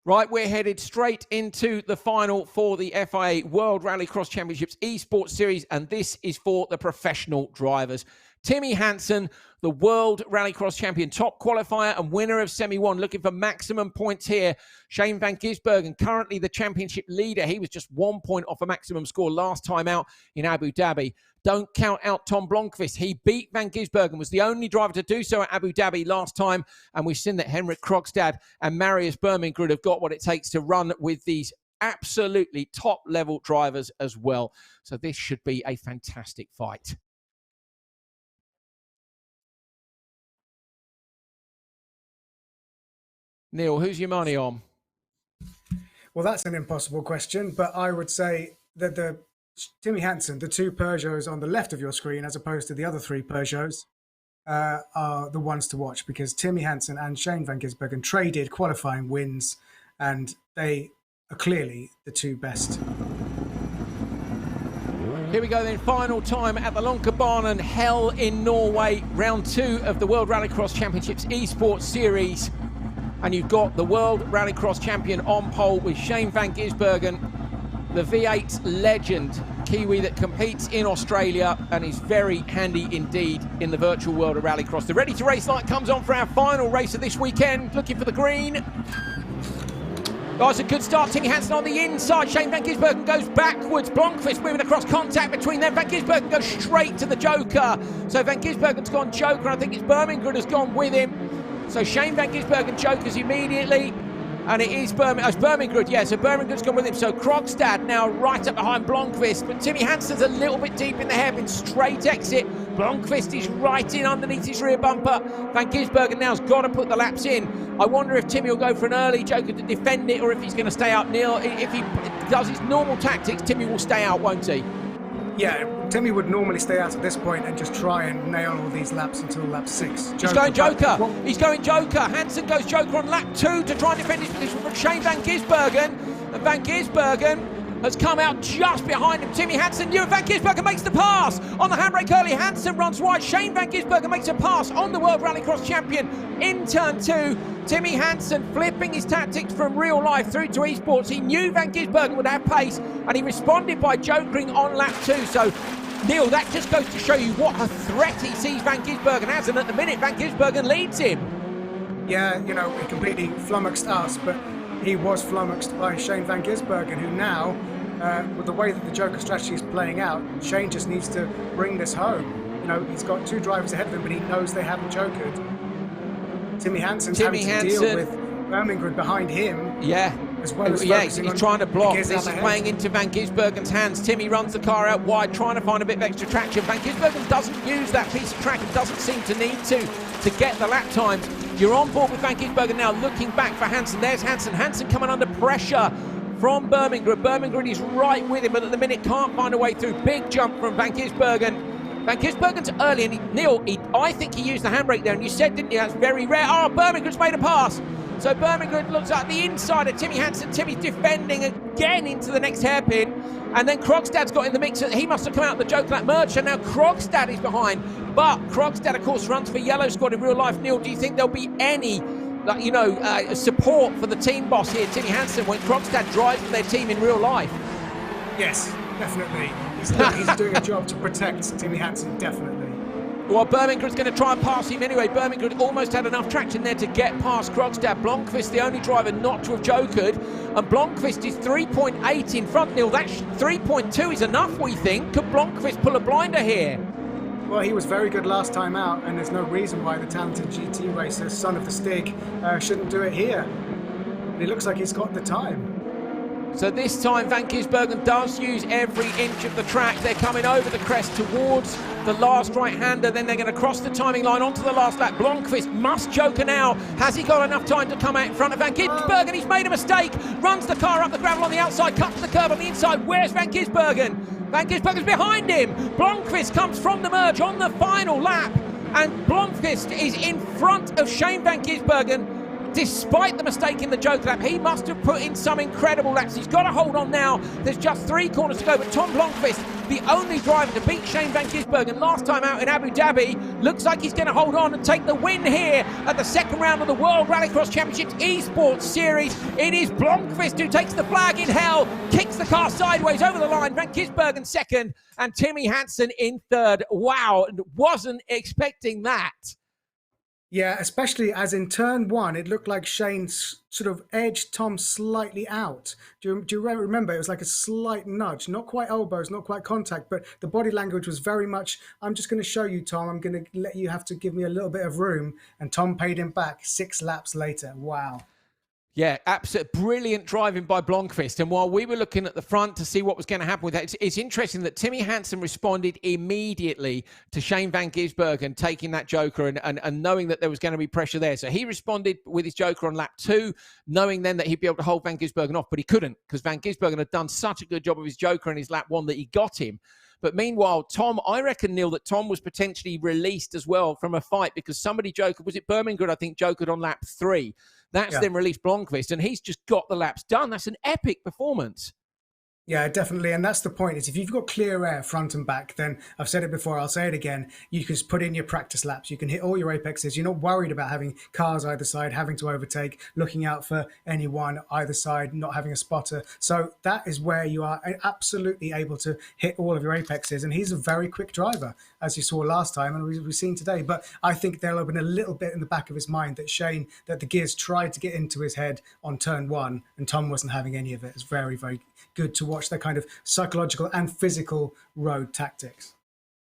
Right, we're headed straight into the final for the FIA World Rallycross Championships Esports Series, and this is for the professional drivers. Timmy Hansen, the World Rallycross Champion, top qualifier and winner of Semi-1, looking for maximum points here. Shane van Gisbergen, currently the championship leader. He was just 1 point off a maximum score last time out in Abu Dhabi. Don't count out Tom Blomqvist. He beat Van Gisbergen, was the only driver to do so at Abu Dhabi last time. And we've seen that Henrik Krogstad and Marius Bermingrud have got what it takes to run with these absolutely top-level drivers as well. So this should be a fantastic fight. Neil, who's your money on? Well, that's an impossible question, but I would say that the Timmy Hansen, the two Peugeots on the left of your screen, as opposed to the other three Peugeots, are the ones to watch, because Timmy Hansen and Shane van Gisbergen traded qualifying wins, and they are clearly the two best. Here we go then, final time at the Lonkabanen Hell in Norway, round 2 of the World Rallycross Championships Esports Series. And you've got the World Rallycross Champion on pole with Shane van Gisbergen, the V8 legend, Kiwi that competes in Australia and is very handy indeed in the virtual world of Rallycross. The ready to race light comes on for our final race of this weekend, looking for the green. Oh, it's a good start. Timmy Hansen on the inside. Shane van Gisbergen goes backwards. Blomqvist moving across, contact between them. Van Gisbergen goes straight to the Joker. So Van Gisbergen's gone Joker. I think it's Bermingrud has gone with him. So Shane van Gisbergen Jokers immediately. And it is Bermingrud, yeah, so Bermingrud's gone with him. So Krogstad now right up behind Blomqvist, but Timmy Hansen's a little bit deep in the hairpin, straight exit. Blomqvist is right in underneath his rear bumper. Van Gisbergen now's got to put the laps in. I wonder if Timmy will go for an early Joker to defend it, or if he's going to stay out. Neil, if he does his normal tactics, Timmy will stay out, won't he? Yeah, Timmy would normally stay out at this point and just try and nail all these laps until lap 6. He's going Joker. He's going Joker. Hansen goes Joker on lap 2 to try and defend his position from Shane van Gisbergen. And Van Gisbergen has come out just behind him. Timmy Hansen knew, Van Gisbergen makes the pass on the handbrake early. Hansen runs wide. Shane van Gisbergen makes a pass on the World Rallycross Champion in turn 2. Timmy Hansen flipping his tactics from real life through to esports. He knew Van Gisbergen would have pace, and he responded by jokering on lap 2. So, Neil, that just goes to show you what a threat he sees Van Gisbergen as, and at the minute, Van Gisbergen leads him. Yeah, you know, he completely flummoxed us, but he was flummoxed by Shane van Gisbergen, who now, with the way that the Joker strategy is playing out, Shane just needs to bring this home. You know, he's got 2 drivers ahead of him, but he knows they haven't jokered. Timmy Hansen's having to deal with Bermingrud behind him. Yeah. As well as he's trying to block. This is playing into Van Gisbergen's hands. Timmy runs the car out wide, trying to find a bit of extra traction. Van Gisbergen doesn't use that piece of track and doesn't seem to need to get the lap times. You're on board with Van Gisbergen now, looking back for Hansen. There's Hansen. Hansen coming under pressure from Bermingrud. Bermingrud is right with him, but at the minute can't find a way through. Big jump from Van Gisbergen. Van Gisbergen's early, and Neil, I think he used the handbrake there, and you said, didn't you, that's very rare. Oh, Bermingrud's made a pass. So Bermingrud looks at the inside of Timmy Hansen. Timmy's defending again into the next hairpin. And then Krogstad's got in the mix. He must have come out the Joker lap merge, and now Krogstad is behind. But Krogstad, of course, runs for Yellow Squad in real life. Neil, do you think there'll be any support for the team boss here, Timmy Hansen, when Krogstad drives for their team in real life? Yes, definitely. He's doing a job to protect Timmy Hansen, definitely. Well, Bermingrud's going to try and pass him anyway. Bermingrud almost had enough traction there to get past Krogstad. Blomqvist, the only driver not to have jokered. And Blomqvist is 3.8 in front, Neil. That 3.2 is enough, we think. Could Blomqvist pull a blinder here? Well, he was very good last time out, and there's no reason why the talented GT racer, son of the Stig, shouldn't do it here. And it looks like he's got the time. So this time Van Gisbergen does use every inch of the track. They're coming over the crest towards the last right-hander. Then they're going to cross the timing line onto the last lap. Blomqvist must joker now. Has he got enough time to come out in front of Van Gisbergen? He's made a mistake. Runs the car up the gravel on the outside, cuts the curb on the inside. Where's Van Gisbergen? Van Gisbergen's behind him. Blomqvist comes from the merge on the final lap. And Blomqvist is in front of Shane van Gisbergen. despite the mistake in the Joker lap. He must have put in some incredible laps. He's got to hold on now. There's just 3 corners to go, but Tom Blomqvist, the only driver to beat Shane van Gisbergen last time out in Abu Dhabi, looks like he's going to hold on and take the win here at the second round of the World Rallycross Championships Esports Series. It is Blomqvist who takes the flag in hell, kicks the car sideways over the line. Van Gisbergen second, and Timmy Hansen in third. Wow, wasn't expecting that. Yeah, especially as in turn 1, it looked like Shane sort of edged Tom slightly out. Do you remember? It was like a slight nudge, not quite elbows, not quite contact, but the body language was very much, I'm just going to show you, Tom. I'm going to let you have to give me a little bit of room. And Tom paid him back 6 laps later. Wow. Yeah, absolute brilliant driving by Blomqvist. And while we were looking at the front to see what was going to happen with that, it's interesting that Timmy Hansen responded immediately to Shane van Gisbergen taking that Joker and knowing that there was going to be pressure there. So he responded with his Joker on lap 2, knowing then that he'd be able to hold van Gisbergen off, but he couldn't because van Gisbergen had done such a good job of his Joker in his lap 1 that he got him. But meanwhile, Tom, I reckon, Neil, that Tom was potentially released as well from a fight because somebody Jokered, was it Birmingham, I think, Jokered on lap 3. That's then released Blomqvist, and he's just got the laps done. That's an epic performance. Yeah, definitely. And that's the point, is if you've got clear air front and back, then I've said it before, I'll say it again, you can just put in your practice laps. You can hit all your apexes. You're not worried about having cars either side, having to overtake, looking out for anyone either side, not having a spotter. So that is where you are absolutely able to hit all of your apexes. And he's a very quick driver, as you saw last time and we've seen today. But I think there'll have been a little bit in the back of his mind that that the gears tried to get into his head on turn 1 and Tom wasn't having any of it. It's very, very good to watch that kind of psychological and physical road tactics.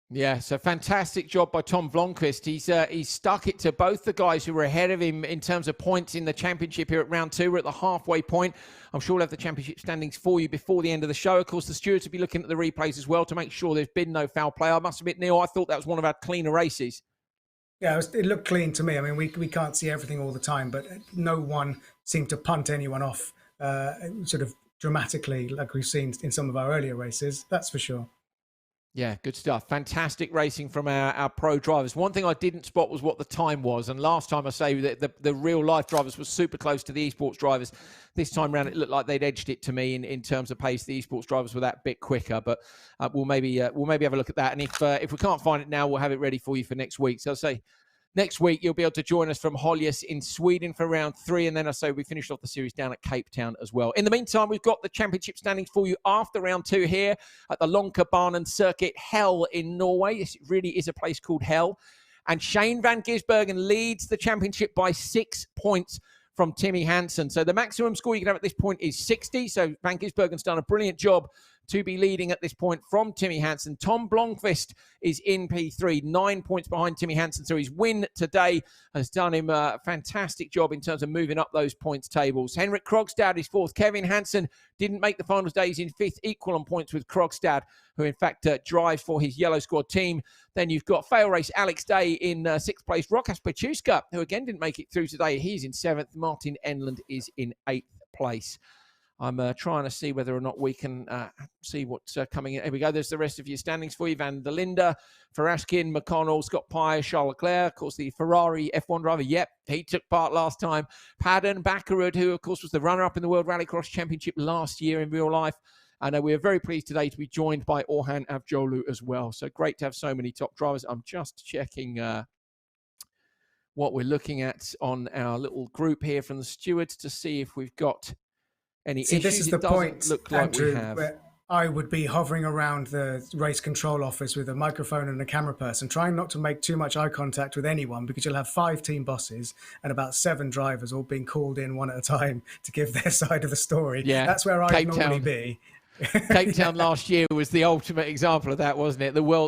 Yeah, so fantastic job by Tom Blomqvist. He's stuck it to both the guys who were ahead of him in terms of points in the championship here at round 2. We're at the halfway point. I'm sure we'll have the championship standings for you before the end of the show. Of course, the stewards will be looking at the replays as well to make sure there's been no foul play. I must admit, Neil, I thought that was one of our cleaner races. Yeah, it looked clean to me. I mean, we can't see everything all the time, but no one seemed to punt anyone off sort of dramatically like we've seen in some of our earlier races. That's for sure. Yeah, good stuff. Fantastic racing from our pro drivers. One thing I didn't spot was what the time was. And last time I say that the real life drivers were super close to the esports drivers. This time around, it looked like they'd edged it to me in terms of pace. The esports drivers were that bit quicker, but we'll maybe have a look at that. And if we can't find it now, we'll have it ready for you for next week. So I'll say, next week, you'll be able to join us from Holjes in Sweden for round 3. And then I say we finished off the series down at Cape Town as well. In the meantime, we've got the championship standings for you after round 2 here at the Lonkabanen circuit, Hell in Norway. This really is a place called Hell. And Shane van Gisbergen leads the championship by 6 points from Timmy Hansen. So the maximum score you can have at this point is 60. So van Gisbergen's done a brilliant job to be leading at this point from Timmy Hansen. Tom Blomqvist is in P3, 9 points behind Timmy Hansen. So his win today has done him a fantastic job in terms of moving up those points tables. Henrik Krogstad is 4th. Kevin Hansen didn't make the finals day. He's in 5th, equal on points with Krogstad, who in fact drives for his yellow squad team. Then you've got fail race Alex Day in 6th place. Rokas Pechuska, who again didn't make it through today. He's in 7th. Martin Enland is in 8th place. I'm trying to see whether or not we can see what's coming in. Here we go. There's the rest of your standings for you. Van der Linde, Farashkin, McConnell, Scott Pye, Charles Leclerc, of course, the Ferrari F1 driver. Yep, he took part last time. Padden Bakkerud, who, of course, was the runner-up in the World Rallycross Championship last year in real life. And we are very pleased today to be joined by Orhan Avcolu as well. So great to have so many top drivers. I'm just checking what we're looking at on our little group here from the stewards to see if we've got any issues. This is the point, look like Andrew, we have. where I would be hovering around the race control office with a microphone and a camera person, trying not to make too much eye contact with anyone, because you'll have 5 team bosses and about 7 drivers all being called in one at a time to give their side of the story. Yeah, that's where I'd normally be. Cape Town last year was the ultimate example of that, wasn't it? The World